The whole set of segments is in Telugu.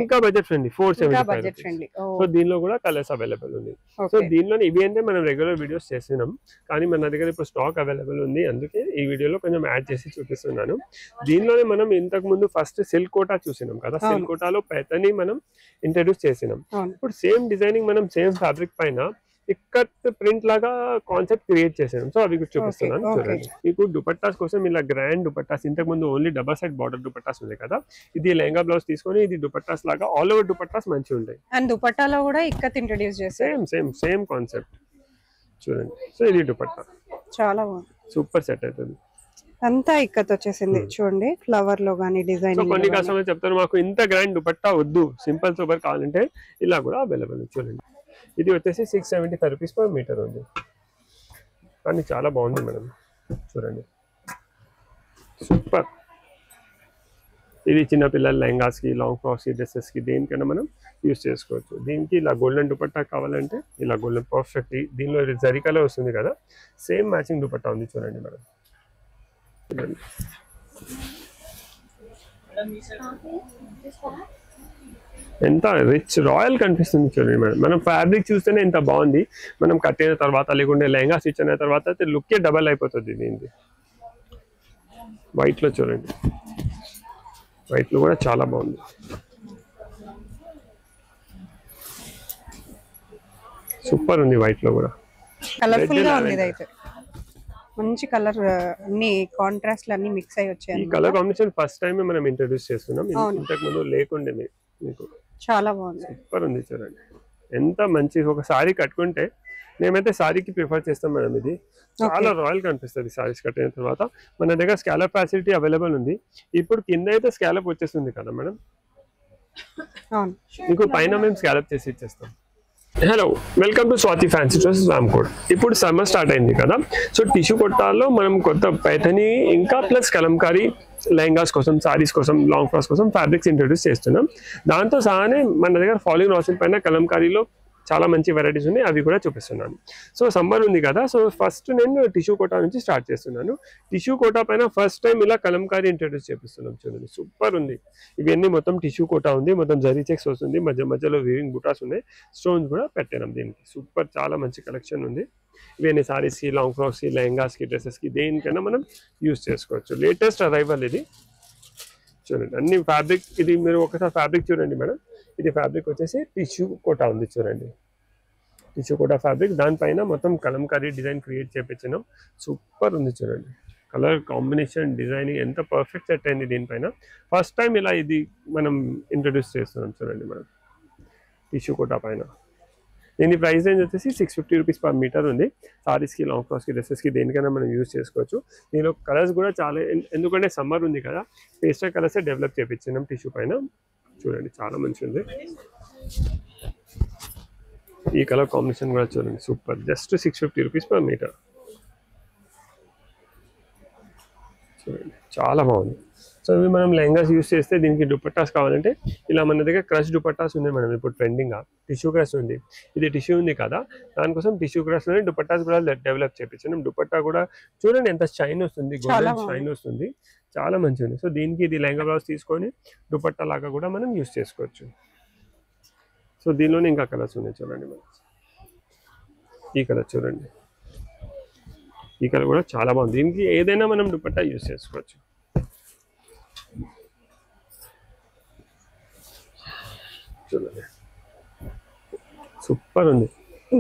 ఇంకా బడ్జెట్ ఫ్రెండ్లీ 475. సో దీనిలో కూడా కలర్స్ అవైలబుల్ ఉంది. సో దీనిలోనే ఇవి అంటే మనం రెగ్యులర్ వీడియోస్ చేస్తున్నాం, కానీ మన దగ్గర ఇప్పుడు స్టాక్ అవైలబుల్ ఉంది, అందుకే ఈ వీడియోలో కొంచెం యాడ్ చేసి చూపిస్తున్నాను. దీనిలోనే మనం ఇంతకు ముందు ఫస్ట్ సిల్క్ కోటా చూసినాం కదా, సిల్క్ కోటాలో పైతని మనం ఇంట్రడ్యూస్ చేసినాం. ఇప్పుడు సేమ్ డిజైనింగ్ మనం సేమ్ ఫ్యాబ్రిక్ పైన ఇక్కత్ ప్రింట్ లాగా కాన్సెప్ట్ క్రియేట్ చేసాం. సో అవి చూపిస్తున్నాను చూడండి. మీకు దుపట్టాస్ కోసం ఇలా గ్రాండ్ దుపట్టాస్, ఇంతకు ముందు only double side border dupattas ఉంది కదా, ఇది లెహంగా బ్లౌజ్ తీసుకొని ఇది దుపట్టాస్ లాగా ఆల్ ఓవర్ దుపట్టాస్ మంచిగా ఉంటాయి. అండ్ దుపట్టాలో కూడా ఇక్కత్ ఇంట్రడ్యూస్ చేశారు. సేమ్ కాన్సెప్ట్ చూడండి. సో ఇది దుపట్టా చాలా బాగుంది, సూపర్ సెట్ అవుతుంది. అంతా ఇక్కత్ వచ్చేసింది చూడండి, ఫ్లవర్ లో గానీ డిజైన్. కొన్ని కస్టమర్స్ చెప్తారు మాకు ఇంత గ్రాండ్ దుపట్టా వద్దు, సింపుల్ సూపర్ కావాలంటే ఇలా కూడా అవైలబుల్. చూడండి ఇది వచ్చేసి 675 రూపీస్ పర్ మీటర్ ఉంది, కానీ చాలా బాగుంది మేడం. చూడండి సూపర్. ఇది చిన్నపిల్లల లెహంగాస్ కి, లాంగ్ ఫ్రాక్స్ కి, డ్రెస్సెస్ కి దేనికైనా మనం యూస్ చేసుకోవచ్చు. దీనికి ఇలా గోల్డెన్ దుపట్టా కావాలంటే ఇలా గోల్డెన్ పర్ఫెక్ట్. దీనిలో జరీ కలర్ వస్తుంది కదా, సేమ్ మ్యాచింగ్ దుపట్టా ఉంది చూడండి మేడం. చూడండి ఎంత రిచ్ రాయల్ కనిపిస్తుంది చూడండి మేడం. మనం ఫ్యాబ్రిక్ చూస్తేనే ఎంత బాగుంది, మనం కట్టిన తర్వాత లేకుంటే లెహంగా స్టిచ్ అయిన తర్వాత లుక్కే డబల్ అయిపోతుంది. దీనికి వైట్ లో చూడండి, వైట్ లో కూడా చాలా బాగుంది. సూపర్ ఉంది వైట్ లో కూడా, కలర్ఫుల్ గా ఉంది. అయితే మంచి కలర్, అన్ని కాంట్రాస్ట్ అన్ని మిక్స్ అయ్యి వచ్చాయి. ఈ కలర్ కాంబినేషన్ ఫస్ట్ టైం మనం ఇంట్రడ్యూస్ చేస్తున్నాం, ఇంతకు ముందు లేకుండే మీకు. చాలా బాగుంది, సూపర్ ఉంది చూడండి. ఎంత మంచి ఒక సారీ కట్టుకుంటే, మేమైతే సారీకి ప్రిఫర్ చేస్తాం మేడం. ఇది చాలా రాయల్ కనిపిస్తుంది సారీస్ కట్టిన తర్వాత. మన దగ్గర స్కాలప్ ఫెసిలిటీ అవైలబుల్ ఉంది. ఇప్పుడు కింద అయితే స్కాలప్ వచ్చేస్తుంది కదా మేడం, మీకు పైన మేము స్కాలప్ చేసి ఇచ్చేస్తాం. Hello, welcome to Swathi fancy dresses Ramkot. ఇప్పుడు సమ్మర్ స్టార్ట్ అయింది కదా, సో టిష్యూ కొట్టాల్లో మనం కొత్త పైథని ఇంకా ప్లస్ కలంకారీ లెహంగాస్ కోసం, సారీస్ కోసం, లాంగ్ ఫ్రాక్స్ కోసం ఫ్యాబ్రిక్స్ ఇంట్రడ్యూస్ చేస్తున్నాం. దాంతో సహానే మన దగ్గర ఫాలింగ్ రాసిల్ పైన కలంకారీలో చాలా మంచి వెరైటీస్ ఉన్నాయి, అవి కూడా చూపిస్తున్నాను. సో సమ్మర్ ఉంది కదా, సో ఫస్ట్ నేను టిష్యూ కోటా నుంచి స్టార్ట్ చేస్తున్నాను. టిష్యూ కోటా పైన ఫస్ట్ టైం ఇలా కలంకారీ ఇంట్రడ్యూస్ చేపిస్తున్నాం చూడండి. సూపర్ ఉంది. ఇవన్నీ మొత్తం టిష్యూ కోటా ఉంది, మొత్తం జరీ చెక్స్ వస్తుంది, మధ్యలో వీవింగ్ బుటాస్ ఉన్నాయి, స్టోన్స్ కూడా పెట్టాం దీనికి. సూపర్, చాలా మంచి కలెక్షన్ ఉంది. ఇవన్నీ సారీస్కి, లాంగ్ ఫ్రాక్స్కి, లెహంగాస్కి, డ్రెస్సెస్కి దేనికైనా మనం యూస్ చేసుకోవచ్చు. లేటెస్ట్ అరైవల్ ఇది చూడండి. అన్ని ఫ్యాబ్రిక్, ఇది మీరు ఒకసారి ఫ్యాబ్రిక్ చూడండి మేడం. ఇది ఫ్యాబ్రిక్ వచ్చేసి టిష్యూ కోటా ఉంది చూడండి, టిష్యూ కోటా ఫ్యాబ్రిక్. దానిపైన మొత్తం కలంకారీ డిజైన్ క్రియేట్ చేయించినాం. సూపర్ ఉంది చూడండి. కలర్ కాంబినేషన్, డిజైనింగ్ ఎంత పర్ఫెక్ట్ సెట్ అయింది దీనిపైన. ఫస్ట్ టైం ఇలా ఇది మనం ఇంట్రడ్యూస్ చేస్తున్నాం చూడండి మనం టిష్యూ కోటా పైన. దీని ప్రైస్ రేంజ్ వచ్చేసి 650 రూపీస్ పర్ మీటర్ ఉంది. సారీస్కి, లాంగ్ ఫ్రాక్స్కి, డ్రెస్సెస్కి దేనికైనా మనం యూజ్ చేసుకోవచ్చు. దీనిలో కలర్స్ కూడా చాలా, ఎందుకంటే సమ్మర్ ఉంది కదా, పేస్టల్ కలర్సే డెవలప్ చేయించినాం టిష్యూ పైన. చూడండి చాలా మంచిగా ఉంది. ఈ కలర్ కాంబినేషన్ కూడా చూడండి super. Just 650 rupees per metre. చూడండి చాలా బాగుంది. సో ఇవి మనం లెహంగాస్ యూస్ చేస్తే దీనికి దుపట్టాస్ కావాలంటే ఇలా మన దగ్గర క్రష్ దుపట్టాస్ ఉన్నాయి మేడం. ఇప్పుడు ట్రెండింగ్గా టిష్యూ క్రష్ ఉంది, ఇది టిష్యూ ఉంది కదా, దానికోసం టిష్యూ క్రష్లోనే దుపట్టాస్ కూడా డెవలప్ చేయించాం. దుపట్టా కూడా చూడండి ఎంత షైన్ వస్తుంది, గోల్డెన్ షైన్ వస్తుంది, చాలా మంచిగా ఉంది. సో దీనికి ఇది లెహంగా బ్లౌజ్ తీసుకొని దుపట్టా లాగా కూడా మనం యూస్ చేసుకోవచ్చు. సో దీనిలోనే ఇంకా కలర్స్ ఉన్నాయి చూడండి మనం. ఈ కలర్ చూడండి, ఈ కలర్ కూడా చాలా బాగుంది. దీనికి ఏదైనా మనం దుపట్టా యూస్ చేసుకోవచ్చు. చూడండి సూపర్ ఉంది.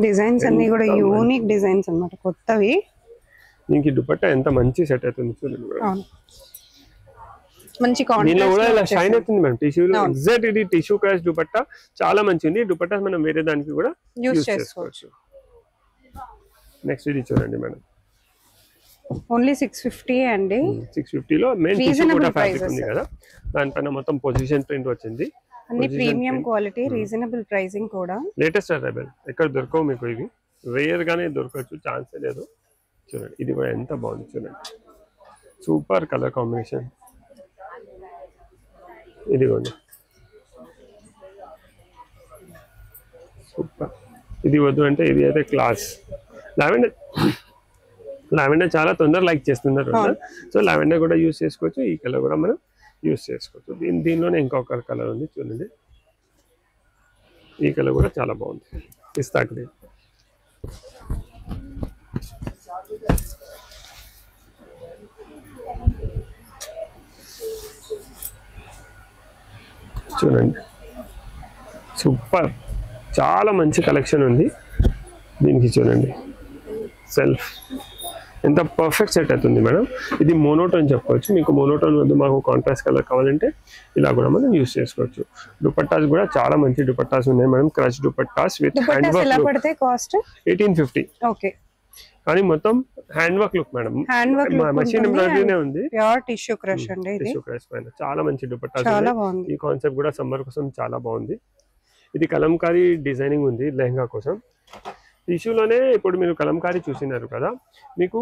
డిజైన్స్ అన్ని కూడా యూనిక్ డిజైన్స్ అన్నమాట, కొత్తవి. దీనికి దుపట్టా ఎంత మంచి సెట్ అవుతుంది చూడండి మేడం. మంచి దీనిలో కూడా ఇలా షైన్ అవుతుంది మేడం. టిష్యూలో ఎగ్జాక్ట్ ఇది టిష్యూ క్రాష్ దుపట్టా చాలా మంచిది. దుపట్టా మనం వేరే దానికి కూడా యూస్ చేసుకోవచ్చు. నెక్స్ట్ ఇది చూడండి మేడం, ఓన్లీ 650 అండి. 650లో మెయిన్ టిష్యూ కూడా ఫ్యాబ్రిక్ ఉంది కదా, దానిపైన మొత్తం పొజిషన్ ప్రింట్ వచ్చింది. అన్ని ప్రీమియం క్వాలిటీ, రీజనబుల్ ప్రైసింగ్ కూడా. లేటెస్ట్ అవైలబుల్, ఎక్కడ దొరకవు మీకు, ఇవి రేర్ గానే దొరకచ్చు, ఛాన్సే లేదు. చూడండి ఇది కూడా ఎంత బాగుంది చూడండి, సూపర్ కలర్ కాంబినేషన్. ఇదిగోండి సూపర్. ఇది వద్దు అంటే ఇది అయితే క్లాస్. లావెండర్ చాలా తొందర లైక్ చేస్తున్నారు, సో లావెండర్ కూడా యూస్ చేసుకోవచ్చు. ఈ కలర్ కూడా మనం యూస్ చేసుకోవచ్చు. దీనిలోనే ఇంకొక కలర్ ఉంది చూడండి, ఈ కలర్ కూడా చాలా బాగుంది, పిస్తా గ్రీన్. చూడండి సూపర్, చాలా మంచి కలెక్షన్ ఉంది దీనికి. చూడండి సెల్ఫ్ ఎంత పర్ఫెక్ట్ సెట్ అవుతుంది మేడం. ఇది మోనోటోన్ చెప్పవచ్చు. మీకు మోనోటోన్ వద్దు, మాకు కాంట్రాస్ట్ కలర్ కావాలంటే ఇలా కూడా మనం యూస్ చేసుకోవచ్చు. దుపట్టాస్ కూడా చాలా మంచి దుపట్టాస్ ఉన్నాయి madam. Crush dupattas with hand work. Cost 1850. Okay, కానీ మొత్తం hand work look madam. Hand work machine ఎంబ్రాయిడరీనే ఉంది. ప్యూర్ టిష్యూ క్రష్ అండి ఇది. టిష్యూ క్రష్ పైన చాలా మంచి దుపట్టాస్ చాలా ఉన్నాయి. బాగుంది. ఈ కాన్సెప్ట్ కూడా సమ్మర్ కోసం చాలా బాగుంది. ఇది కలంకారీ డిజైనింగ్ ఉంది లెహంగా కోసం. టిష్యూలోనే ఇప్పుడు మీరు కలంకారీ చూసినారు కదా, మీకు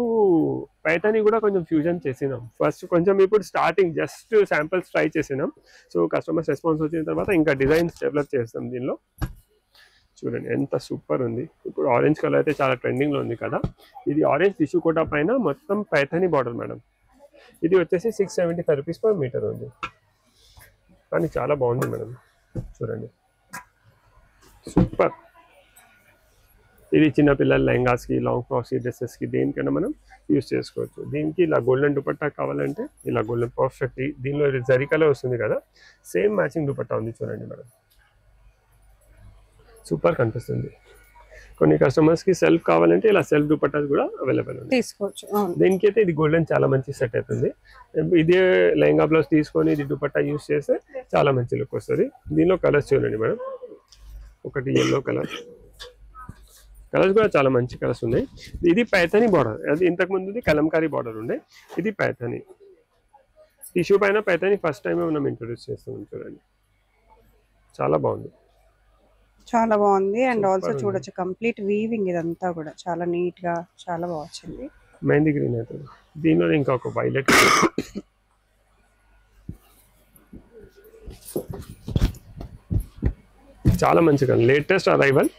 పైతాని కూడా కొంచెం ఫ్యూజన్ చేసినాం. ఫస్ట్ కొంచెం ఇప్పుడు స్టార్టింగ్ జస్ట్ శాంపిల్స్ ట్రై చేసినాం. సో కస్టమర్స్ రెస్పాన్స్ వచ్చిన తర్వాత ఇంకా డిజైన్స్ డెవలప్ చేస్తాం దీనిలో. చూడండి ఎంత సూపర్ ఉంది. ఇప్పుడు ఆరెంజ్ కలర్ అయితే చాలా ట్రెండింగ్లో ఉంది కదా. ఇది ఆరెంజ్ టిష్యూ కోటా పైన మొత్తం పైతాని బార్డర్ మేడం. ఇది వచ్చేసి 675 రూపీస్ పర్ మీటర్ ఉంది. కానీ చాలా బాగుంది మేడం. చూడండి సూపర్. ఇది చిన్నపిల్లల లెహంగాస్కి, లాంగ్ ఫ్రాక్స్కి, డ్రెస్సెస్కి దేనికైనా మనం యూస్ చేసుకోవచ్చు. దీనికి ఇలా గోల్డెన్ దుపట్టా కావాలంటే ఇలా గోల్డెన్ పర్ఫెక్ట్. దీనిలో జరీ కలర్ వస్తుంది కదా, సేమ్ మ్యాచింగ్ దుపట్టా ఉంది. చూడండి మేడం సూపర్ కనిపిస్తుంది. కొన్ని కస్టమర్స్కి సెల్ఫ్ కావాలంటే ఇలా సెల్ఫ్ దుపట్టాస్ కూడా అవైలబుల్ ఉంది, తీసుకోవచ్చు. దీనికి అయితే ఇది గోల్డెన్ చాలా మంచి సెట్ అవుతుంది. ఇదే లెహంగా బ్లౌజ్ తీసుకొని ఇది దుపట్టా యూస్ చేస్తే చాలా మంచి లుక్ వస్తుంది. దీనిలో కలర్స్ చూడండి మేడం. ఒకటి ఎల్లో కలర్, కలర్స్ కూడా చాలా మంచి కలర్స్ ఉన్నాయి. ఇది పైతాని బార్డర్. అది ఇంతకు ముందు కలంకారీ బార్డర్ ఉండే, ఇది పైతాని టిష్యూ పైన పైతాని ఫస్ట్ టైం మనం ఇంట్రొడ్యూస్ చేస్తున్నాం. చూడండి చాలా బాగుంది, చాలా బాగుంది. అండ్ ఆల్సో చూడొచ్చు కంప్లీట్ వీవింగ్ ఇదంతా కూడా చాలా నీట్ గా చాలా బాగా వచ్చింది. మెహందీ గ్రీన్ అవుతుంది. దీనిలో ఇంకా ఒక వైలెట్, చాలా మంచిగా లేటెస్ట్ అరైవల్.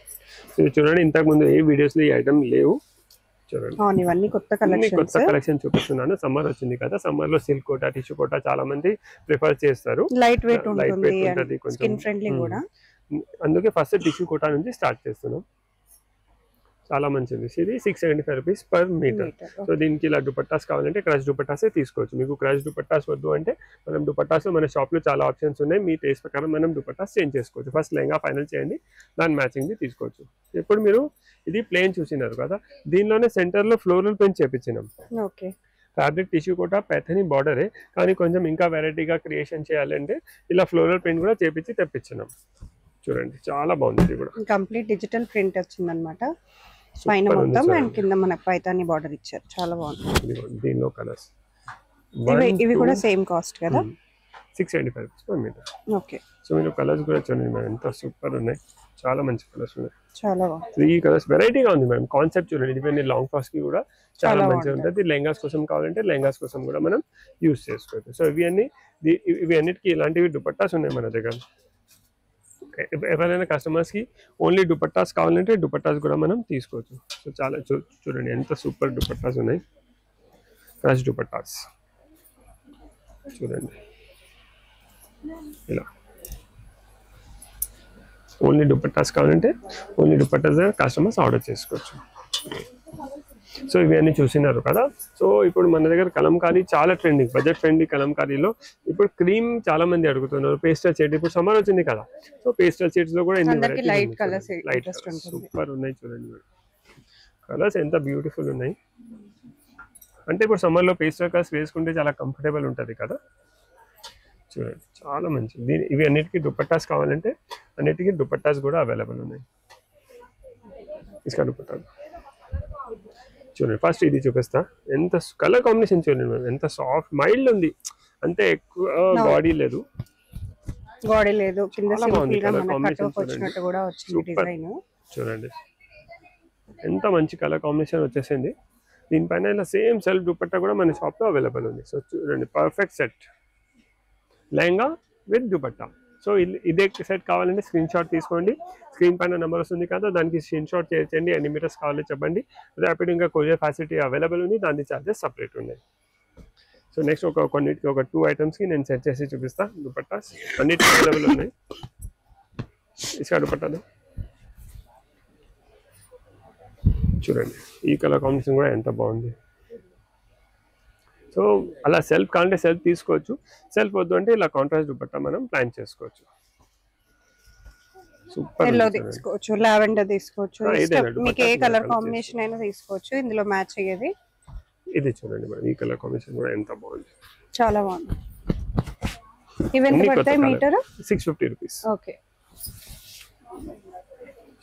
ఇది చూడండి, ఇంతకు ముందు ఏ వీడియోస్ లో ఈ ఐటమ్ లేవు. చూడండి ఇవన్నీ కొత్త కలెక్షన్ చూపిస్తున్నాను. సమ్మర్ వచ్చింది కదా, సమ్మర్ లో సిల్క్ కోటా, టిష్యూ కోటా చాలా మంది ప్రిఫర్ చేస్తారు. లైట్ వెయిట్ ఉంటుంది, కొంచెం స్కిన్ ఫ్రెండ్లీ కూడా. అందుకే ఫస్ట్ టిష్యూ కోటా నుంచి స్టార్ట్ చేస్తున్నాం. చాలా మంచిది. ఇది 675 రూపీస్ పర్ మీటర్. సో దీనికి ఇలా దుపట్టాస్ కావాలంటే క్రష్ దుపట్టాసే తీసుకోవచ్చు. మీకు క్రష్ దుపట్టాస్ వద్దు అంటే మనం దుపట్టాస్ మన షాప్ లో చాలా ఆప్షన్స్ ఉన్నాయి. మీ టేస్ట్ ప్రకారం మనం దుపట్టాస్ చేంజ్ చేసుకోవచ్చు. ఫస్ట్ లెహంగా ఫైనల్ చేయండి, దాని మ్యాచింగ్ తీసుకోవచ్చు. ఇప్పుడు మీరు ఇది ప్లేన్ చూసినారు కదా, దీనిలోనే సెంటర్ లో ఫ్లోరల్ ప్రింట్ చేపించినాం. ఓకే, ఫ్యాబ్రిక్ టిష్యూ కూడా పైథాని బార్డరే, కానీ కొంచెం ఇంకా వెరైటీగా క్రియేషన్ చేయాలంటే ఇలా ఫ్లోరల్ ప్రింట్ కూడా చేపించి తెప్పించినాం. చూడండి చాలా బాగుంది. ఇది కూడా కంప్లీట్ డిజిటల్ ప్రింట్ వచ్చిందన్నమాట పైన మొత్తం, అండ్ కింద మనకు పైతాని బార్డర్ ఇచ్చారు. చాలా బాగుంది. దీనిలో కలర్స్ ఇవి కూడా సేమ్ కాస్ట్ కదా, 675 rupees per metre. Okay. So మీరు కలర్స్ కూడా చూడండి మేడం, ఎంత సూపర్ ఉన్నాయి. చాలా మంచి కలర్స్ ఉన్నాయి, చాలా బాగుంది. ఈ కలర్స్ వెరైటీగా ఉంది మేడం. కాన్సెప్ట్ చూడండి, ఇవన్నీ లాంగ్ ఫ్రాక్స్ కి కూడా చాలా మంచిగా ఉంటుంది. లెహంగాస్ కోసం కావాలంటే లెహంగాస్ కోసం కూడా మనం యూస్ చేసుకోవచ్చు. సో ఇవి అన్నిటికీ ఇలాంటివి దుపట్టాస్ ఉన్నాయి మన దగ్గర. ఎవరైనా కస్టమర్స్ కి ఓన్లీ దుపట్టాస్ కావాలంటే దుపట్టాస్ కూడా మనం తీసుకోవచ్చు. సో చాలా చూడండి ఎంత సూపర్ దుపట్టాస్ ఉన్నాయి. క్రష్ దుపట్టాస్ చూడండి, ఇలా ఓన్లీ దుపట్టాస్ కావాలంటే ఓన్లీ దుపట్టాస్ కస్టమర్స్ ఆర్డర్ చేసుకోవచ్చు. సో ఇవన్నీ చూసినారు కదా. సో ఇప్పుడు మన దగ్గర కలంకారీ చాలా ట్రెండింగ్, బడ్జెట్ ఫ్రెండ్లీ కలంకారీలో ఇప్పుడు క్రీమ్ చాలా మంది అడుగుతున్నారు. పేస్టల్ షేడ్ ఇప్పుడు సమ్మర్ వచ్చింది కదా, సో పేస్టల్ షేడ్స్ లో కూడా లైట్ కలర్స్ సూపర్ ఉన్నాయి. చూడండి కలర్స్ ఎంత బ్యూటిఫుల్ ఉన్నాయి. అంటే ఇప్పుడు సమ్మర్ లో పేస్టల్ కలర్స్ వేసుకుంటే చాలా కంఫర్టబుల్ ఉంటుంది కదా. చూడండి చాలా మంచి. ఇవి అన్నిటికీ దుపట్టాస్ కావాలంటే అన్నిటికీ దుపట్టాస్ కూడా అవైలబుల్ ఉన్నాయి. ఇసుక దుపట్టాలు చూడండి. ఫస్ట్ ఇది చూపిస్తా. ఎంత కలర్ కాంబినేషన్ చూడండి, ఎంత సాఫ్ట్ మైల్డ్ ఉంది, అంతే ఎక్కువ బాడీ లేదు. చూడండి ఎంత మంచి కలర్ కాంబినేషన్ వచ్చేసింది. దీనిపైన ఇలా సేమ్ సెల్ఫ్ దుపట్టా కూడా మన షాప్ లో అవైలబుల్ ఉంది. సో చూడండి perfect set lehenga with dupatta. So ఇదే సెట్ కావాలంటే స్క్రీన్ షాట్ తీసుకోండి. స్క్రీన్ పైన నెంబర్ వస్తుంది కదా, దానికి స్క్రీన్ షాట్ చేయండి. ఎన్ని మీటర్స్ కావాలో చెప్పండి. ర్యాపిడ్ ఇంకా కొరియర్ ఫెసిలిటీ అవైలబుల్ ఉంది, దాని ఛార్జెస్ సపరేట్ ఉన్నాయి. సో నెక్స్ట్ కొన్నిటికి ఒక 2 ఐటమ్స్కి నేను సెట్ చేసి చూపిస్తా. దుపట్టాస్ అన్నిటికీ అవైలబుల్ ఉన్నాయి. इसका दुपट्टा दो చూడండి ఈ కలర్ కాంబినేషన్ కూడా ఎంత బాగుంది సో అలా సెల్ఫ్ కాంటే సెల్ఫ్ తీసుకోవచ్చు సెల్ఫ్ వద్దు అంటే ఇలా కాంట్రాస్ట్ దుపట్టా మనం ప్లాన్ చేసుకోవచ్చు సూపర్ ఎల్లో తీసుకోవచ్చు లావెండర్ తీసుకోవచ్చు మీకు ఏ కలర్ కాంబినేషన్ అయినా తీసుకోవచ్చు ఇందులో మ్యాచ్ అయ్యేది ఇది చూడండి మేడం ఈ కలర్ కాంబినేషన్ కూడా ఎంత బాగుంది చాలా బాగుంది ఇవెంత పడతాయి మీటర్ 650 రూపీస్ ఓకే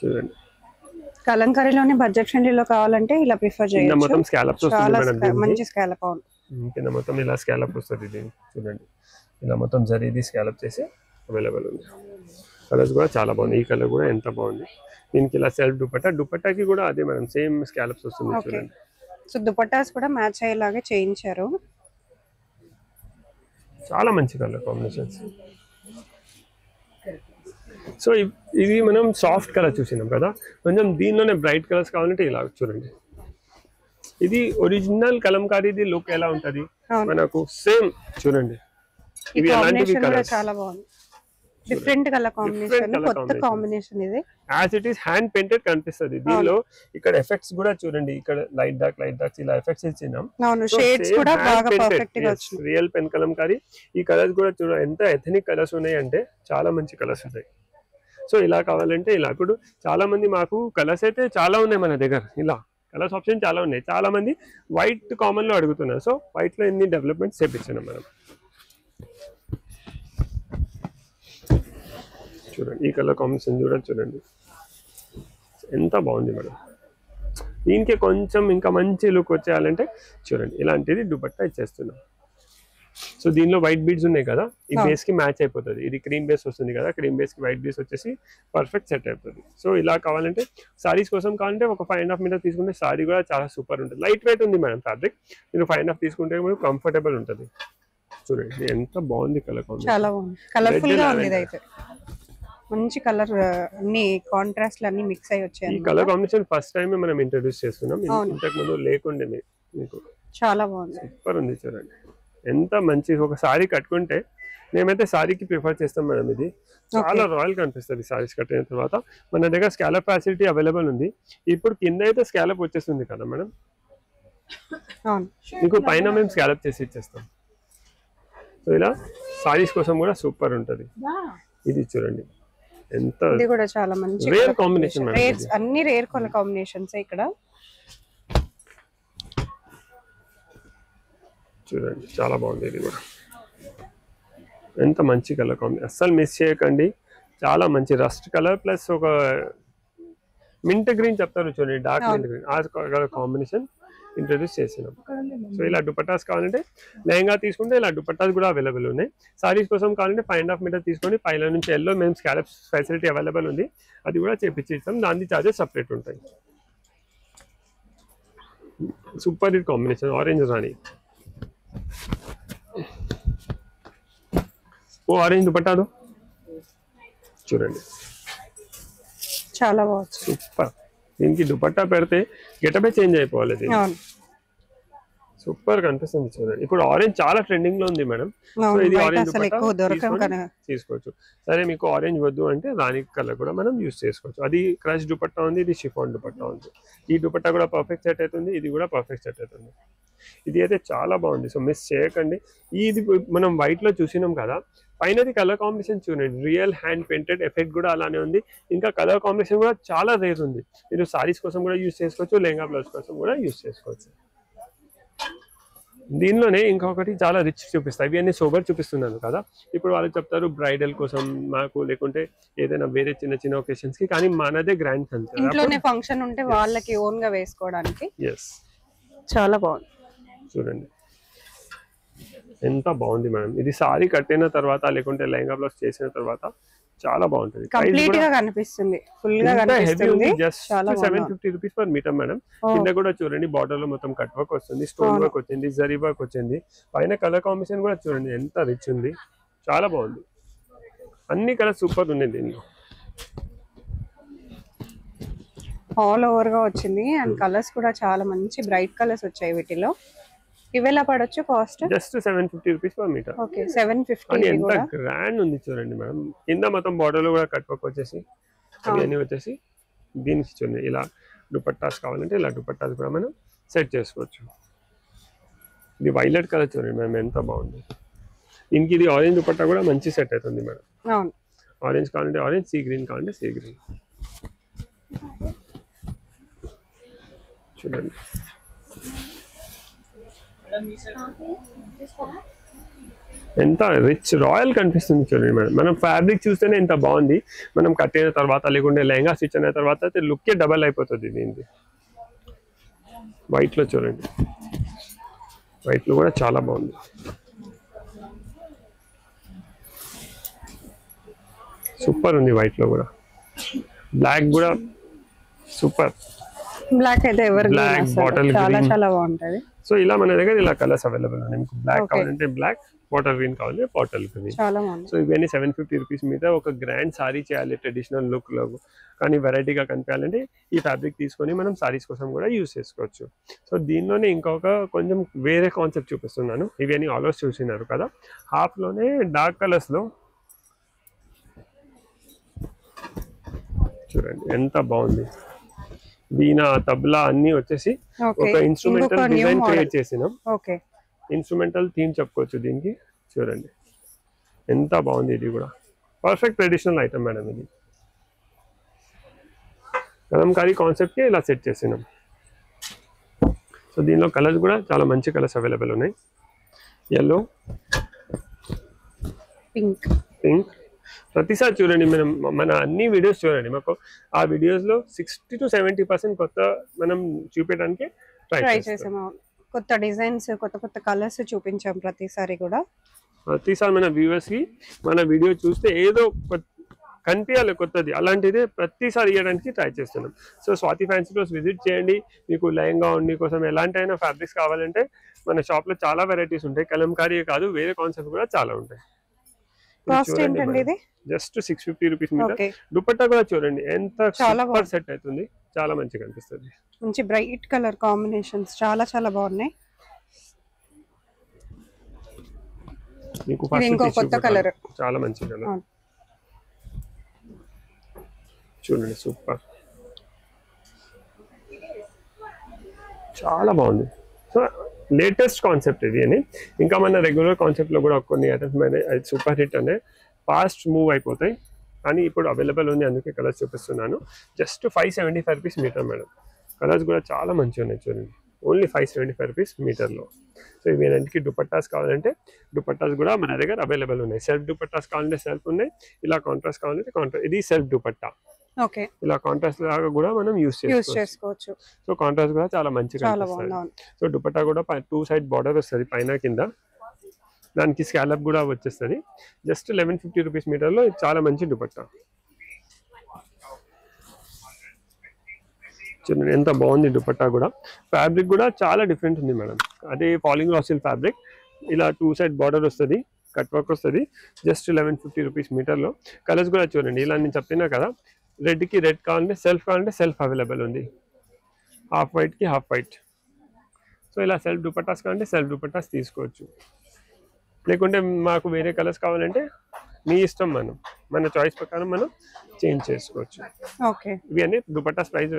చూడండి కలంకారీలోనే బడ్జెట్ ఫ్రెండ్లీలో కావాలంటే ఇలా ప్రిఫర్ చేయొచ్చు మొత్తం స్కాలప్స్ వస్తుంది మేడం మంచి స్కాలప్ అవును కింద మొత్తం ఇలా స్కాలప్ వస్తుంది ఇది చూడండి ఇలా మొత్తం జరీది స్కాలప్ చేసి అవైలబుల్ ఉంది కలర్స్ కూడా చాలా బాగుంది ఈ కలర్ కూడా ఎంత బాగుంది దీనికి ఇలా సెల్ఫ్ దుపట్టాకి కూడా అదే మేడం సేమ్ స్కాలప్స్ వస్తుంది చూడండి సో దుపట్టాస్ కూడా మ్యాచ్ అయ్యేలాగా చేయించారు చాలా మంచి కలర్ కాంబినేషన్స్ సో ఇది మనం సాఫ్ట్ కలర్ చూసినాం కదా కొంచెం దీనిలోనే బ్రైట్ కలర్స్ కావాలంటే ఇలా చూడండి ఇది ఒరిజినల్ కలంకారీది లుక్ ఎలా ఉంటది మనకు సేమ్ చూడండి ఇవి అలాంటివి కలర్స్ చాలా బాగుంది డిఫరెంట్ కలర్ కాంబినేషన్ కొత్త కాంబినేషన్ ఇది as it is hand painted కనిపిస్తుంది దీనిలో ఇక్కడ ఎఫెక్ట్స్ కూడా చూడండి ఇక్కడ లైట్ డార్క్ ఇలా ఎఫెక్ట్స్ ఇచ్చినాం అవును షేడ్స్ కూడా బాగా పర్ఫెక్ట్ గా వచ్చాయి రియల్ పెన్ కలంకారీ ఈ కలర్స్ కూడా చూడండి ఎంత ఎథనిక్ కలర్స్ ఉన్నాయి అంటే చాలా మంచి కలర్స్ ఉన్నాయి సో ఇలా కావాలంటే ఇలా ఇప్పుడు చాలా మంది మాకు కలర్స్ అయితే చాలా ఉన్నాయి మన దగ్గర ఇలా కలర్స్ ఆప్షన్ చాలా ఉన్నాయి చాలా మంది వైట్ కామన్ లో అడుగుతున్నారు సో వైట్ లో ఎన్ని డెవలప్మెంట్స్ చేపించాం మనం చూడండి ఈ కలర్ కాంబినేషన్ చూడండి ఎంత బాగుంది మేడం దీనికి కొంచెం ఇంకా మంచి లుక్ వచ్చేయాలంటే చూడండి ఇలాంటిది దుపట్టా ఇచ్చేస్తున్నాం సో దీనిలో వైట్ బీడ్స్ ఉన్నాయి కదా ఈ బేస్ కి మ్యాచ్ అయిపోతుంది ఇది క్రీమ్ బేస్ వస్తుంది కదా క్రీమ్ బేస్ కి వైట్ బీడ్స్ వచ్చేసి పర్ఫెక్ట్ సెట్ అయిపోతుంది సో ఇలా కావాలంటే సారీస్ కోసం కావాలంటే ఒక 5.5 మీటర్ తీసుకుంటే సారీ కూడా చాలా సూపర్ ఉంటుంది లైట్ వెయిట్ ఉంది మేడం ఫ్యాబ్రిక్ మీరు 5.5 తీసుకుంటే మనకు కంఫర్టబుల్ ఉంటుంది చూడండి ఎంత బాగుంది కలర్ కాంబినేషన్ చాలా బాగుంది కలర్ఫుల్ గా ఉంది ఇదైతే మంచి కలర్ అన్ని కాంట్రాస్ట్ అన్ని మిక్స్ అయ్యి వచ్చాయి ఈ కలర్ కాంబినేషన్ ఫస్ట్ టైం మనం ఇంట్రడ్యూస్ చేస్తున్నాం ఇంతకు ముందు లేకుండే మీకు చాలా బాగుంది సూపర్ ఉంది చూడండి ఎంత మంచి ఒక సారీ కట్టుకుంటే మేమైతే సారీకి ప్రిఫర్ చేస్తాం మేడం ఇది చాలా రాయల్ కనిపిస్తుంది సారీస్ కట్టిన తర్వాత మన దగ్గర స్కాలప్ ఫెసిలిటీ అవైలబుల్ ఉంది ఇప్పుడు కింద అయితే స్కాలప్ వచ్చేస్తుంది కదా మేడం మీకు పైన మేము స్కాలప్ చేసి ఇచ్చేస్తాం సో ఇలా సారీస్ కోసం కూడా సూపర్ ఉంటుంది ఇది చూడండి ఎంత ఇది కూడా చాలా మంచి రేర్ కాంబినేషన్ అన్ని రేర్ కలర్ కాంబినేషన్స్ ఇక్కడ చూడండి చాలా బాగుంది ఇది కూడా ఎంత మంచి కలర్ కాంబినేషన్ అస్సలు మిస్ చేయకండి చాలా మంచి రస్ట్ కలర్ ప్లస్ ఒక మింట్ గ్రీన్ చెప్తారు చూడండి డార్క్ మింట్ గ్రీన్ ఆ కలర్ కాంబినేషన్ ఇంట్రడ్యూస్ చేసినాం సో ఇలా దుపట్టాస్ కావాలంటే లెహంగా తీసుకుంటే ఇలా దుపట్టాస్ కూడా అవైలబుల్ ఉన్నాయి సారీస్ కోసం కావాలంటే 5.5 మీటర్ తీసుకొని పైన నుంచి ఎల్లో మేము స్కాలప్ ఫెసిలిటీ అవైలబుల్ ఉంది అది కూడా చేపించేస్తాం దాని చార్జెస్ సపరేట్ ఉంటాయి సూపర్ హిట్ కాంబినేషన్ ఆరెంజ్ రాణి ఓ ఆరెంజ్ దుపట్టా దో చూడండి చాలా బాగుంది సూపర్ దీనికి దుపట్టా పెడితే గెటపే చేంజ్ అయిపోవాలి సూపర్ కనిపిస్తుంది చూడండి ఇప్పుడు ఆరెంజ్ చాలా ట్రెండింగ్ లో ఉంది మేడం సో ఇది ఆరెంజ్ తీసుకోవచ్చు సరే మీకు ఆరెంజ్ వద్దు అంటే రాణి కలర్ కూడా మనం యూస్ చేసుకోవచ్చు అది క్రష్ దుపట్టా ఉంది ఇది షిఫాన్ దుపట్టా ఉంది ఈ దుపట్టా కూడా పర్ఫెక్ట్ సెట్ అవుతుంది ఇది కూడా పర్ఫెక్ట్ సెట్ అవుతుంది ఇది అయితే చాలా బాగుంది సో మిస్ చేయకండి ఇది మనం వైట్ లో చూసినాం కదా పైనది కలర్ కాంబినేషన్ చూడండి రియల్ హ్యాండ్ పెయింటెడ్ ఎఫెక్ట్ కూడా అలానే ఉంది ఇంకా కలర్ కాంబినేషన్ కూడా చాలా రేర్ ఉంది మీరు సారీస్ కోసం కూడా యూస్ చేసుకోవచ్చు లెహంగా బ్లౌజ్ కోసం కూడా యూస్ చేసుకోవచ్చు దీనిలోనే ఇంకొకటి చాలా రిచ్ చూపిస్తాయి ఇవి అన్ని సోబర్ చూపిస్తున్నాను కదా ఇప్పుడు వాళ్ళు చెప్తారు బ్రైడల్ కోసం మాకు లేకుంటే ఏదైనా వేరే చిన్న చిన్న ఒకేషన్స్ కి కానీ మనదే గ్రాండ్ కన్సర్ ఇంట్లోనే ఫంక్షన్ ఉంటే వాళ్ళకి ఓన్ గా వేసుకోవడానికి ఎస్ చాలా బాగుంది చూడండి ఎంత బాగుంది మేడం ఇది సారీ కట్టిన తర్వాత లేకుంటే లెహంగా బ్లౌజ్ చేసిన తర్వాత చాలా బాగుంటుంది కంప్లీట్ గా కనిపిస్తుంది ఫుల్ గా కనిపిస్తుంది just 750 rupees per metre madam కింద కూడా చూడండి బార్డర్ లో మొత్తం కట్ వర్క్ వస్తుంది స్టోన్ వర్క్ వచ్చింది జరీ వర్క్ వచ్చింది పైన కలర్ కాంబినేషన్ కూడా చూడండి ఎంత రిచ్ ఉంది చాలా బాగుంది అన్ని కలర్ సూపర్ ఉన్నాయి దీనిలో ఆల్ ఓవర్ గా వచ్చింది అండ్ కలర్స్ కూడా చాలా మంచి బ్రైట్ కలర్స్ వచ్చాయి వీటిలో ఇవేలా పడొచ్చు cost just 750 rupees per metre okay 750 ఎంత గ్రాండ్ ఉంది చూడండి మేడం కింద మొత్తం బార్డర్ లో కూడా కట్ వర్క్ వచ్చేసి అవి అన్నీ వచ్చేసి దీనికి చూడండి ఇలా దుపట్టాస్ కావాలంటే ఇలా దుపట్టాస్ కూడా మనం సెట్ చేసుకోవచ్చు. ఇది వైలెట్ కలర్ చూడండి మేడం ఎంత బాగుంది. దీనికి ఇది ఆరెంజ్ దుపట్టా కూడా మంచి సెట్ అవుతుంది మేడం. అవును, ఆరెంజ్ కావాలంటే ఆరెంజ్, సీ గ్రీన్ కావాలంటే సీ గ్రీన్. చూడండి ఎంత రిచ్ రాయల్ కనిపిస్తుంది చూడండి మేడం. మనం ఫ్యాబ్రిక్ చూస్తేనే ఎంత బాగుంది, మనం కట్టిన తర్వాత లేకుంటే లెహంగా స్టిచ్ అయిన తర్వాత అయితే లుక్కే డబల్ అయిపోతుంది దీనికి. వైట్లో చూడండి, వైట్లో కూడా చాలా బాగుంది. సూపర్ ఉంది వైట్లో కూడా. బ్లాక్ కూడా సూపర్. బ్లాక్ అయితే ఎవరు బ్లాక్, బాటిల్ చాలా గ్రీన్. చాలా బాగుంటది. సో ఇలా మన దగ్గర ఇలా కలర్స్ అవైలబుల్ ఉన్నాయి. మీకు బ్లాక్ కావాలంటే బ్లాక్, బాటిల్ గ్రీన్ కావాలంటే బాటిల్ గ్రీన్. చాలా బాగుంది. సో ఇవన్నీ 750 రూపీస్ మీద ఒక గ్రాండ్ సారీ చేయాలి ట్రెడిషనల్ లుక్ లో, కానీ వెరైటీగా కనిపించాలంటే ఈ ఫ్యాబ్రిక్ తీసుకొని మనం సారీస్ కోసం కూడా యూస్ చేసుకోవచ్చు. సో దీనిలోనే ఇంకొక కొంచెం వేరే కాన్సెప్ట్ చూపిస్తున్నాను. ఇవన్నీ ఆల్మోస్ట్ చూసినారు కదా, హాఫ్ లోనే డార్క్ కలర్స్ లో చూడండి ఎంత బాగుంది. వీణా, తబలా అన్ని వచ్చేసి ఒక ఇన్స్ట్రుమెంటల్ డిజైన్ క్రియేట్ చేసినాం. ఓకే, ఇన్స్ట్రుమెంటల్ థీమ్ చెప్పుకోవచ్చు దీనికి. చూడండి ఎంత బాగుంది. ఇది కూడా పర్ఫెక్ట్ ట్రెడిషనల్ ఐటమ్ మేడం. ఇది కలంకారీ కాన్సెప్ట్ కి ఇలా సెట్ చేసినాం. సో దీనిలో కలర్స్ కూడా చాలా మంచి కలర్స్ అవైలబుల్ ఉన్నాయి. Yellow, pink, pink. ప్రతిసారి చూడండి మనం మన అన్ని వీడియోస్ చూడండి, మాకు ఆ వీడియోస్ లో 60 to 70% కొత్త మనం చూపించడానికి ట్రై చేస్తాం. చేసాము. కొత్త డిజైన్స్, కొత్త కొత్త కలర్స్ చూపించాం ప్రతిసారి కూడా. ప్రతిసారి మన వ్యూవర్స్ కి మన వీడియో చూస్తే ఏదో కనిపించాలి కొత్తది, అలాంటిదే ప్రతిసారి ఇవ్వడానికి ట్రై చేస్తున్నాం. So Swathi fancy stores visit చేయండి. మీకు లెహంగా ఉండి కోసం ఎలాంటి అయినా ఫ్యాబ్రిక్స్ కావాలంటే మన షాప్ లో చాలా వెరైటీస్ ఉంటాయి. కలంకారీ కాదు, వేరే కాన్సెప్ట్ కూడా చాలా ఉంటాయి. కాస్ట్ ఏంటండి ఇది? జస్ట్ 650 రూపీస్ మీద. దుపట్టా కూడా చూడండి ఎంత సూపర్ సెట్ అవుతుంది, చాలా మంచిగా అనిపిస్తుంది. మంచి బ్రైట్ కలర్ కాంబినేషన్స్ చాలా చాలా బాగున్నాయి. మీకు ఇంకో కొత్త కలర్, చాలా మంచి కలర్ చూడండి, సూపర్, చాలా బాగుంది. సో లేటెస్ట్ కాన్సెప్ట్ ఇది అని. ఇంకా మన రెగ్యులర్ కాన్సెప్ట్ లో కూడా కొన్ని ఐటమ్స్ అది సూపర్ హిట్ అనే ఫాస్ట్ మూవ్ అయిపోతాయి, కానీ ఇప్పుడు అవైలబుల్ ఉంది, అందుకే కలర్స్ చూపిస్తున్నాను. Just 575 rupees metre madam. Colours కూడా చాలా మంచిగా ఉన్నాయి చూడండి, ఓన్లీ 575 రూపీస్ మీటర్లో. సో ఇవి ఏంటంటే దుపట్టాస్ కావాలంటే దుపట్టాస్ కూడా మన దగ్గర అవైలబుల్ ఉన్నాయి. సెల్ఫ్ దుపట్టాస్ కావాలంటే సెల్ఫ్ ఉన్నాయి, ఇలా కాంట్రాస్ట్ కావాలంటే కాంట్రాస్ట్. ఇది సెల్ఫ్ దుపట్టా, ఓకే, ఇలా కాంట్రాస్ట్ లాగా కూడా మనం యూస్ చేసుకోవచ్చు. సో కాంట్రాస్ట్ కూడా చాలా మంచిగా అనిపిస్తుంది. సో దుపట్టా కూడా 2 సైడ్ బార్డర్ వస్తుంది పైన కింద, దానికి స్కాలప్ కూడా వచ్చేస్తుంది. జస్ట్ 1150 రూపీస్ మీటర్లో చాలా మంచి దుపట్టా. చూడండి ఎంత బాగుంది దుపట్టా కూడా. ఫ్యాబ్రిక్ కూడా చాలా డిఫరెంట్ ఉంది మేడం. అదే ఫాలింగ్ రాసిల్ ఫ్యాబ్రిక్, ఇలా 2 సైడ్ బార్డర్ వస్తుంది, కట్ వర్క్ వస్తుంది. జస్ట్ 1150 రూపీస్ మీటర్లో. కలర్స్ కూడా చూడండి, ఇలా నేను చెప్పినా కదా, రెడ్కి రెడ్ కావాలంటే సెల్ఫ్ అవైలబుల్ ఉంది, హాఫ్ వైట్కి హాఫ్ వైట్. సో ఇలా సెల్ఫ్ దుపట్టాస్ కావాలంటే సెల్ఫ్ దుపట్టాస్ తీసుకోవచ్చు, లేకుంటే మాకు వేరే కలర్స్ కావాలంటే మీ ఇష్టం, మన చాయిస్ ప్రకారం మనం చేంజ్ చేసుకోవచ్చు. ఓకే, ఇవి అన్ని దుపట్టాస్ ప్రైస్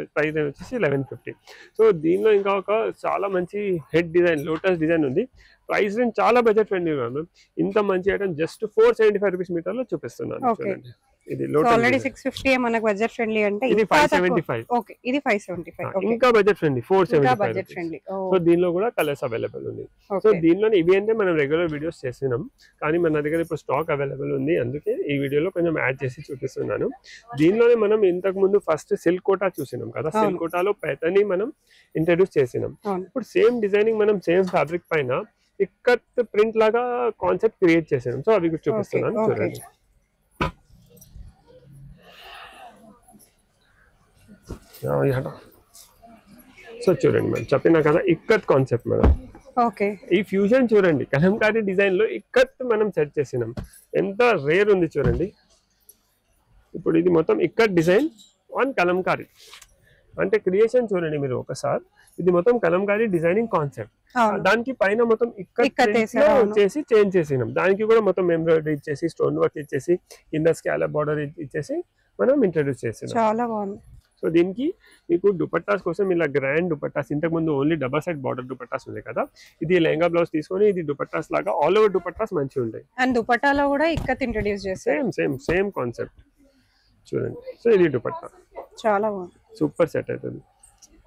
వచ్చేసి 1150. సో దీనిలో ఇంకా ఒక చాలా మంచి హెడ్ డిజైన్, లోటస్ డిజైన్ ఉంది. ప్రైస్ రేంజ్ చాలా బడ్జెట్ ఫ్రెండ్లీ ఉంది. ఇంత మంచి ఐటమ్ జస్ట్ 475 రూపీస్ మీటర్లో చూపిస్తున్నాను చూడండి. ఇది ఆల్రెడీ 650 మనకు బడ్జెట్ ఫ్రెండ్లీ అంటే ఇది 575. ఓకే, ఇది 575. ఇంకా budget friendly 475. Budget friendly. So దీనిలో కూడా కలర్స్ అవైలబుల్ ఉంది. సో దీనిలో ఇవి అంటే మనం రెగ్యులర్ వీడియోస్ చేస్తున్నాం, కానీ మన దగ్గర ఇప్పుడు స్టాక్ అవైలబుల్ ఉంది, అందుకే ఈ వీడియోలో కొంచెం యాడ్ చేసి చూపిస్తున్నాను. దీనిలోనే మనం ఇంతకు ముందు ఫస్ట్ సిల్క్ కోటా చూసినాం కదా, సిల్క్ కోటాలో ప్యాటర్న్ మనం ఇంట్రడ్యూస్ చేసినాం. ఇప్పుడు సేమ్ డిజైనింగ్ మనం సేమ్ ఫ్యాబ్రిక్ పైన ఇక్కత్ ప్రింట్ లాగా కాన్సెప్ట్ క్రియేట్ చేసినాం. సో అవి చూపిస్తున్నాను చూడండి. సో చూడండి మేడం, చెప్పినా కదా ఇక్కత్ కాన్సెప్ట్ మేడం. ఓకే, ఈ ఫ్యూజన్ చూడండి, కలంకారీ డిజైన్ లో ఇక్కత్ మనం సెట్ చేసినాం. ఎంత రేర్ ఉంది చూడండి. ఇప్పుడు ఇది మొత్తం ఇక్కత్ డిజైన్ ఆన్ కలంకారీ అంటే క్రియేషన్ చూడండి మీరు ఒకసారి. ఇది మొత్తం కలంకారీ డిజైనింగ్ కాన్సెప్ట్, దానికి పైన మొత్తం ఇక్కత్ చేసి చేంజ్ చేసినాం. దానికి కూడా మొత్తం ఎంబ్రాయిడరీ ఇచ్చేసి, స్టోన్ వర్క్ ఇచ్చేసి, కింద స్కాలప్ బార్డర్ ఇచ్చేసి మనం ఇంట్రడ్యూస్ చేస్తున్నాం. చాలా బాగుంది. సో దీనికి మీకు దుపట్టాస్ కోసం ఇలా గ్రాండ్ దుపట్టాస్, ఇంతకుముందు only double side border dupattas ఉన్నాయి కదా, ఇది లెహంగా బ్లౌజ్ తీసుకొని ఇది దుపట్టాస్ లాగా ఆల్ ఓవర్ దుపట్టాస్ మంచిగా ఉంటాయి. అండ్ దుపట్టాలో కూడా ఇక్కత్ ఇంట్రడ్యూస్ చేశారు. సేమ్ కాన్సెప్ట్ చూడండి. సో ఇది దుపట్టా చాలా బాగుంది, సూపర్ సెట్ అవుతుంది.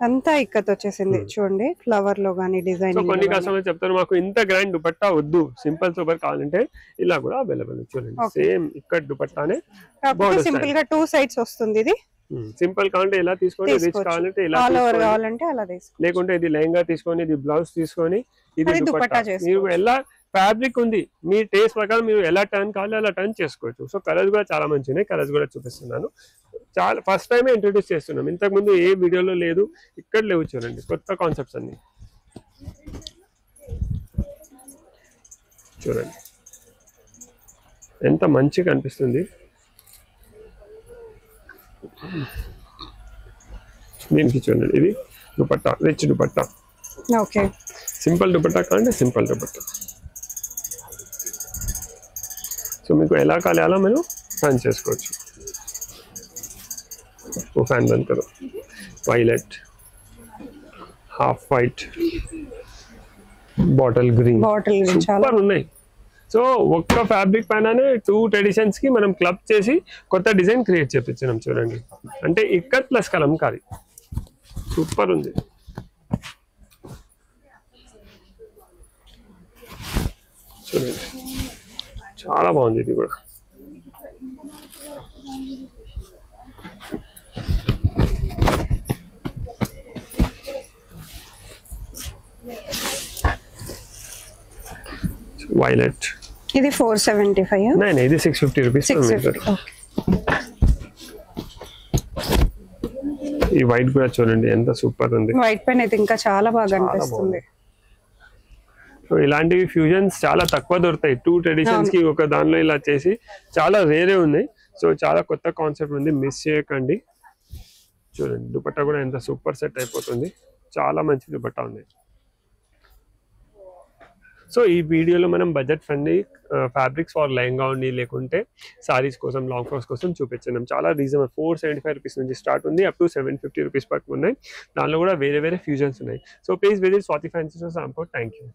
అంతా ఇక్కత్ వచ్చేసింది చూడండి, ఫ్లవర్ లో గానీ డిజైన్. సో కొన్ని కస్టమర్స్ చెప్తారు మాకు ఇంత గ్రాండ్ దుపట్టా వద్దు, సింపుల్ సూపర్ కావాలంటే ఇలా కూడా అవైలబుల్. చూడండి సేమ్ ఇక్కడ దుపట్టానే సింపుల్ గా 2 సైడ్స్ వస్తుంది. ఇది సింపుల్ కావాలంటే ఇలా తీసుకోండి, రిచ్ కావాలంటే ఇలా కావాలంటే అలా తీసుకోండి, లేకుంటే ఇది లెహంగా తీసుకొని ఇది బ్లౌజ్ తీసుకొని ఇది దుపట్టా. మీరు ఎలా ఫ్యాబ్రిక్ ఉంది మీ టేస్ట్ ప్రకారం మీరు ఎలా టర్న్ కావాలో అలా టర్న్ చేసుకోవచ్చు. సో కలర్స్ కూడా చాలా మంచిగా, కలర్స్ కూడా చూపిస్తున్నాను. చాలా ఫస్ట్ టైమే ఇంట్రడ్యూస్ చేస్తున్నాం, ఇంతకు ముందు ఏ వీడియోలో లేదు, ఇక్కడ లేవు. చూడండి కొత్త కాన్సెప్ట్స్ అన్ని చూడండి ఎంత మంచిగా కనిపిస్తుంది. దీనికి చూడండి ఇది dupatta, rich dupatta. Okay, simple dupatta కావాలంటే సింపుల్ దుపట్టా. సో మీకు ఎలా కావాలి అలా మనం టర్న్ చేసుకోవచ్చు. वो फैन बंद करो. Violet, half white, bottle green super ఉన్నాయి. సో ఒక్క ఫ్యాబ్రిక్ పైననే 2 ట్రెడిషన్స్ కి మనం క్లబ్ చేసి కొత్త డిజైన్ క్రియేట్ చేపించినాం. చూడండి అంటే ఇక్కత్ ప్లస్ కలంకారీ సూపర్ ఉంది. చూడండి చాలా బాగుంది ఇది కూడా. వైలెట్ ఇది 475. नहीं ఇది 650 రూపీస్. ఈ వైట్ కూడా చూడండి ఎంత సూపర్ ఉంది. వైట్ పెన్ అయితే ఇంకా చాలా బాగా అనిపిస్తుంది. సో ఇలాంటివి ఫ్యూజన్స్ చాలా తక్కువ దొరుకుతాయి. 2 ట్రెడిషన్స్ కి ఒక దానిలో ఇలా చేసి చాలా రేరే ఉన్నాయి. సో చాలా కొత్త కాన్సెప్ట్ ఉంది, మిస్ చేయకండి. చూడండి దుపట్టా కూడా ఎంత సూపర్ సెట్ అయిపోతుంది, చాలా మంచి దుపట్టా ఉంది. సో ఈ వీడియోలో మనం budget friendly fabrics for lehenga ఉండి లేకుంటే సారీస్ కోసం, లాంగ్ ఫ్రాక్స్ కోసం చూపించాం. చాలా రీజనబుల్, 475 రూపీస్ నుంచి స్టార్ట్ ఉంది, అప్ టు 750 రూపీస్ వరకు ఉన్నాయి. దానిలో కూడా వేరే వేరే ఫ్యూజన్స్ ఉన్నాయి. So please visit Swathi fancy store Rampur. Thank you.